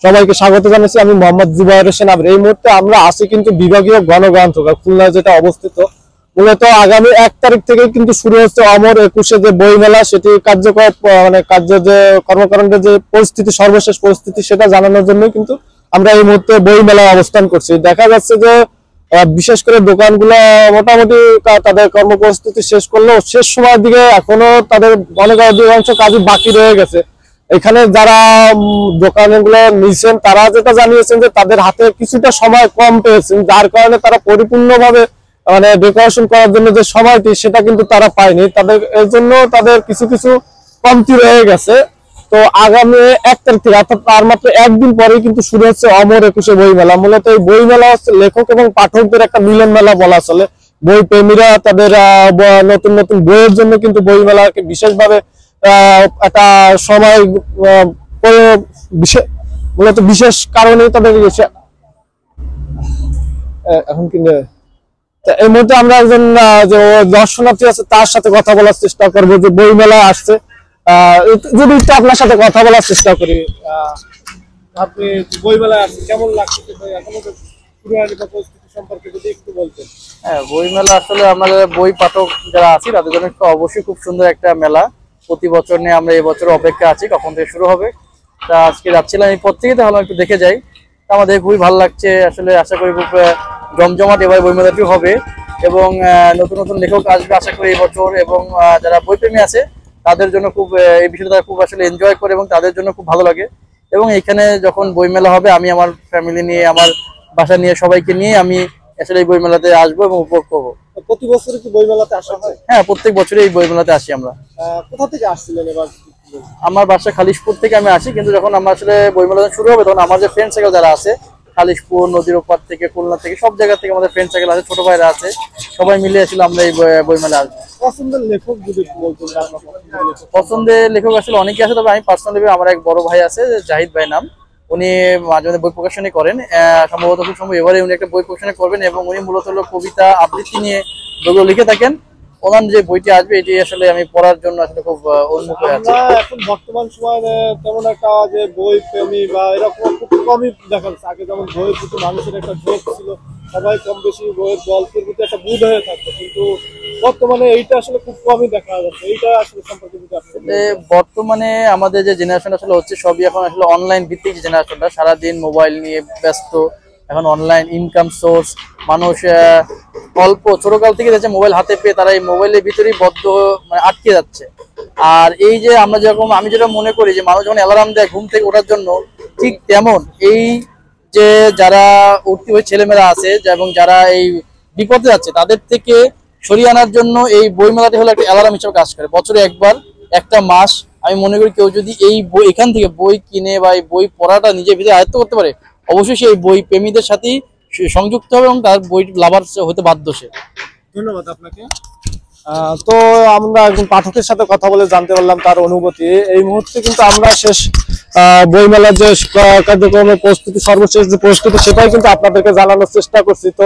সবাইকে স্বাগত জানাচ্ছি। আমি মোহাম্মদ জুবায়ের হোসেন আবির। এই মুহূর্তে আমরা আছি কিন্তু বিভাগীয় গণগ্রন্থাগার খুলনায়, যেটা অবস্থিত। মূলত আগামী 1 তারিখ থেকে কিন্তু শুরু হচ্ছে অমর 21-এ যে বইমেলা, সেটি কার্যকর যে কর্মকাণ্ডের যে পরিস্থিতি, সর্বশেষ পরিস্থিতি, সেটা জানানোর জন্য কিন্তু আমরা এই মুহূর্তে বইমেলায় অবস্থান করছি। দেখা যাচ্ছে যে বিশেষ করে দোকানগুলো মোটামুটি তাদের কর্মপরিস্থিতি শেষ করলেও শেষ সময়ের দিকে এখনো তাদের অনেক অধিকাংশ কাজই বাকি রয়ে গেছে। এখানে যারা দোকানগুলো নিয়েছেন তারা যেটা জানিয়েছেন যে তাদের হাতে কিছুটা সময় কম পেয়েছেন, যার কারণে তারা পরিপূর্ণভাবে ডেকোরেশন করার জন্য যে সময়টি সেটা কিন্তু তারা পায়নি। তাদের এর জন্য তাদের কিছু কিছু কমতি রয়ে গেছে। তো আগামী 1 তারিখ থেকে, অর্থাৎ তার মাত্র একদিন পরেই কিন্তু শুরু হচ্ছে অমর 21-এ বইমেলা। মূলত এই বইমেলা হচ্ছে লেখক এবং পাঠকদের একটা মিলন মেলা বলা চলে। বই প্রেমীরা তাদের নতুন নতুন বইয়ের জন্য কিন্তু বইমেলাকে বিশেষভাবে একটা সময় মূলত বিশেষ কারণে তাদের এখন কিন্তু এই মুহূর্তে আমরা একজন যে দর্শনার্থী আছে তার সাথে কথা বলার চেষ্টা করবো, যে বই মেলায় আসছে। যদি একটু আপনার সাথে কথা বলার চেষ্টা করি, আপনি বই মেলায় আসছেন, কেমন লাগছে? এখনো পরিস্থিতি সম্পর্কে যদি একটু বলতেন। হ্যাঁ, বই মেলা আসলে আমাদের বই পাঠক যারা আছি তাদের জন্য অবশ্যই খুব সুন্দর একটা মেলা। প্রতি বছর নিয়ে আমরা এই বছর অপেক্ষা আছি কখন থেকে শুরু হবে। তা আজকে যাচ্ছিলাম এই পর থেকে, তাহলে একটু দেখে যাই। আমাদের খুবই ভালো লাগছে আসলে। আশা করি খুব জমজমাট এবার বই মেলাটি হবে এবং নতুন নতুন লেখক আসবে আশা করি এই বছর। এবং যারা বইপ্রেমী আছে তাদের জন্য খুব এই বিষয়টা খুব আসলে এনজয় করে এবং তাদের জন্য খুব ভালো লাগে। এবং এখানে যখন বই মেলা হবে আমি আমার ফ্যামিলি নিয়ে, আমার বাসা নিয়ে, সবাইকে নিয়ে আমি আসলে এই বই মেলাতে আসবো এবং উপভোগ করবো। প্রতি বছর কি বই মেলাতে আসা হয়? হ্যাঁ, প্রত্যেক বছরই এই বই মেলাতে আসি আমরা। কোথা থেকে আসছিলেন এবার? আমার বাসা খালিশপুর থেকে আমি আসি, কিন্তু যখন আমার আসলে বই মেলা শুরু হবে তখন আমার যে ফ্রেন্ড সার্কেল যারা আছে খালিশপুর, নদীর ওপার থেকে, খুলনা থেকে, সব জায়গা থেকে আমাদের ফ্রেন্ড সার্কেল আছে, ছোট ভাইরা আছে, সবাই মিলে আসলে আমরা এই বই মেলা আসবো। পছন্দের লেখক যদি বলতেন। পছন্দের লেখক আসলে অনেকে আছে, তবে আমি পার্সোনালি আমার এক বড় ভাই আছে জাহিদ ভাই নাম, উনি মাঝে মাঝে বই প্রকাশনী করেন। সম্ভবত খুব সম্ভব এবারে উনি একটা বই প্রকাশনী করবেন এবং উনি মূলত হলো কবিতা আবৃত্তি নিয়ে বইগুলো লিখে থাকেন। ওনার যে বইটি আসবে এটি আসলে আমি পড়ার জন্য আসলে খুব উন্মুখ হয়ে আছি। এখন বর্তমান সময়ে তেমন একটা যে বই প্রেমী বা এরকম খুব কমই দেখা যাচ্ছে। আগে যেমন বইয়ের প্রতি মানুষের একটা ঝোঁক ছিল, সবাই কম বেশি বইয়ের গল্পের প্রতি একটা বুধ হয়ে থাকতো, কিন্তু বর্তমানে এইটা আসলে খুব কমই দেখা যাচ্ছে। এইটা আসলে সম্পর্কে বর্তমানে আমাদের যে জেনারেশন আসলে হচ্ছে সবই এখন আসলে অনলাইন ভিত্তিক জেনারেশনটা, সারাদিন মোবাইল নিয়ে ব্যস্ত। এখন অনলাইন ইনকাম সোর্স, মানুষ অল্প ছোটকাল থেকে যাচ্ছে মোবাইল হাতে পেয়ে তারা এই মোবাইলের ভিতরেই বদ্ধ আটকে যাচ্ছে। আর এই যে আমরা যেরকম, আমি যেটা মনে করি যে মানুষ যখন অ্যালার্ম দেয় ঘুম থেকে ওঠার জন্য, ঠিক তেমন এই যে যারা উঠতি ওই ছেলেমেয়েরা আছে এবং যারা এই বিপদে যাচ্ছে তাদের থেকে সরিয়ে আনার জন্য এই বই মেলাটি হলো একটা অ্যালার্ম হিসেবে কাজ করে। বছরে একবার একটা মাস আমি মনে করি কেউ যদি এই বই এখান থেকে বই কিনে বা এই বই পড়াটা নিজের ভিতরে আয়ত্ত করতে পারে, অবশ্যই সেই বই প্রেমীদের সাথেই সংযুক্ত হবে এবং তার বই লাভার হতে বাধ্য সে। ধন্যবাদ আপনাকে। তো আমরা একজন পাঠকের সাথে কথা বলে জানতে পারলাম তার অনুভূতি। এই মুহূর্তে কিন্তু আমরা শেষ বইমেলার যে কার্যক্রমের প্রস্তুতি, সর্বশেষ যে প্রস্তুতি, সেটাই কিন্তু আপনাদেরকে জানানোর চেষ্টা করছি। তো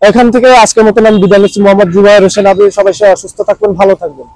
এখান থেকে আজকের মতন আমি বিদায় নিচ্ছি। মোহাম্মদ জুবায়ের হোসেন আবির। সবাই সুস্থ থাকবেন, ভালো থাকবেন।